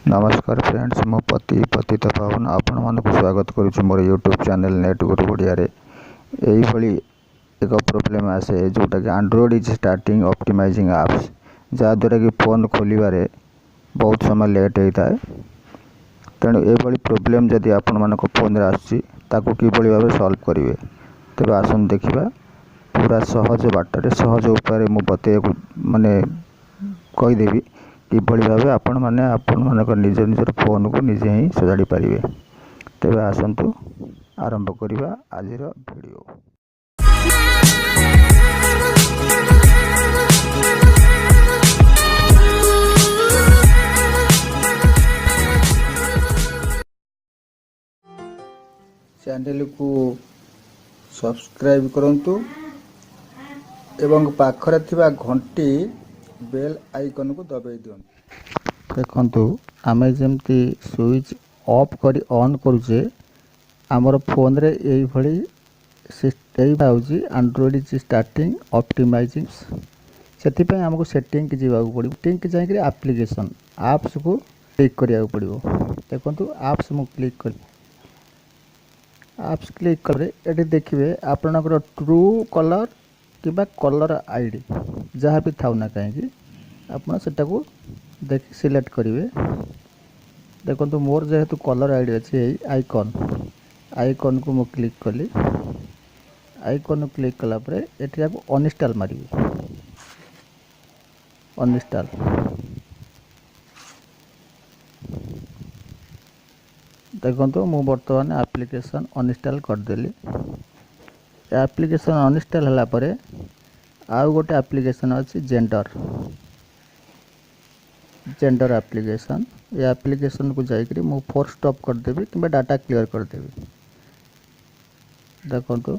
नमस्कार फ्रेंड्स, मो पति पति तो पावन आपण मानक स्वागत करुछु मोर यूट्यूब चैनल नेट गुरु ओडिया रे। एही भली एक प्रॉब्लम आसे जोटा कि Android is starting optimizing apps, जहाँ द्वारा कि फोन खोलिबारे बहुत समय लेट होता है। तेणु ये प्रोब्लेम जदि आपण मानक फोन रे आसी ताको किभली भाबे सॉल्व करिवे, तेबे आसन देखिबा पूरा सहज बाटरे सहज उपाय मु बते माने कहि देबी किभली भाबे आपण मानक निज निजर फोन को निजे ही सजाड़ी पारिबे। तेबे आसंतु आरंभ करिबा आजिर वीडियो। चैनल को सब्सक्राइब करंतु एवं पाखरे थिबा घंटी बेल आइकन को दबाई दियंतु। देखंतु आमे जेमती स्विच ऑफ करी ऑन करूचे आमर फोन रे एई भली सिस्टम आउची एंड्रॉइड इज स्टार्टिंग ऑप्टिमाइजिंग। सेति पय हमको सेटिंग के जीवा पड़ो, सेटिंग के जाय के एप्लीकेशन एप्स को क्लिक करिया पड़ो। देखंतु एप्स मु क्लिक कर एप्स क्लिक करे एटी देखिबे आपनकर ट्रू कलर किबा कलर आईडी जहाँ भी थाउ ना कहीं आपन सेटा को देख सिलेक्ट करेंगे। देखो तो मोर जेहेतु कलर आईडी अच्छे आइकन आइकन को मु क्लिक कली। आइकन क्लिक कला परे एठी आपको अनइंस्टॉल मारी अनइंस्टॉल। देखो तो मु वर्तमान एप्लीकेशन अनइंस्टॉल कर देली। एप्लीकेशन अनइंस्टॉल हला परे आउ गोटे एप्लीकेशन अच्छी जेंडर एप्लीकेशन। ये एप्लीकेशन को जाइकरी मु फोर्स स्टॉप कर देबी कि डाटा क्लियर कर देबी। देखो तो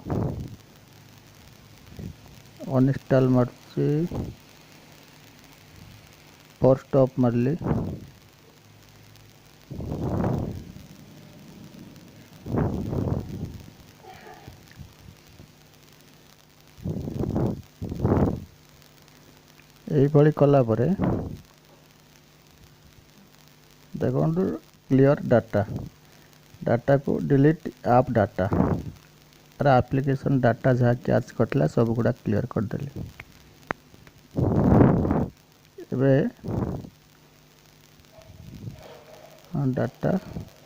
अनइंस्टॉल मारची फोर्स स्टॉप मारली। यही भली कला परे देखो क्लियर डाटा डाटा को डिलीट आप डाटा अरे एप्लीकेशन डाटा जहाँ कैच कटला सब गुड़ा क्लियर कर देली। एबे डाटा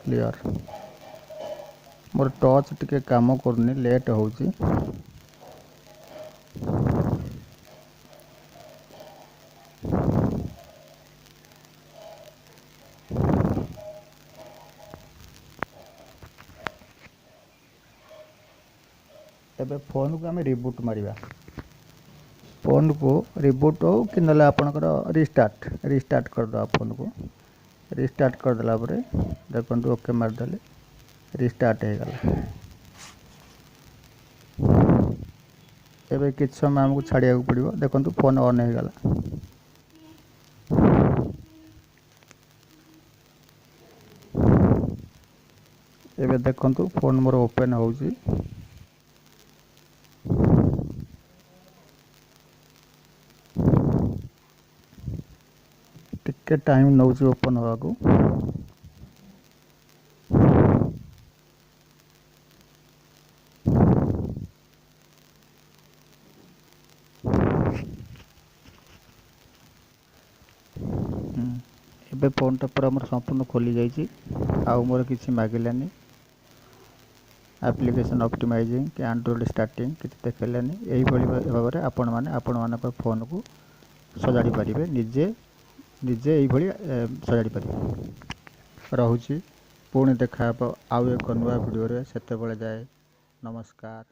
क्लियर मोर टच टिके काम करनी लेट होची। तबे फोन को आम रिबूट मारिबा। फोन को रिबूट हो कि ना आपनकर रिस्टार्ट कर दो। फोन को रिस्टार्ट कर देला परे देखो ओके मारदेले रिस्टार्ट हो गला। एबे किछ समय हमको छाड़िया पड़ो। देखो फोन ऑन हो गला। एबे देखो फोन मोर ओपन होउची। टिके टाइम नौची ओपन होगा को। एबे फोन टा पूरा मोर संपूर्ण खोली जाइए। आउ मोर किसी मागिलानी एप्लीकेशन ऑप्टिमाइजिंग कि एंड्रॉइड स्टार्टिंग किसी देखलानी। यही भाव में आपण मान फोन को सजाड़ी पारिबे निजे निजे यही भली सजाड़ी पारिबे। रहुची पुणी देखा आउ एक नुआ वीडियो रे सेते बेले जाए। नमस्कार।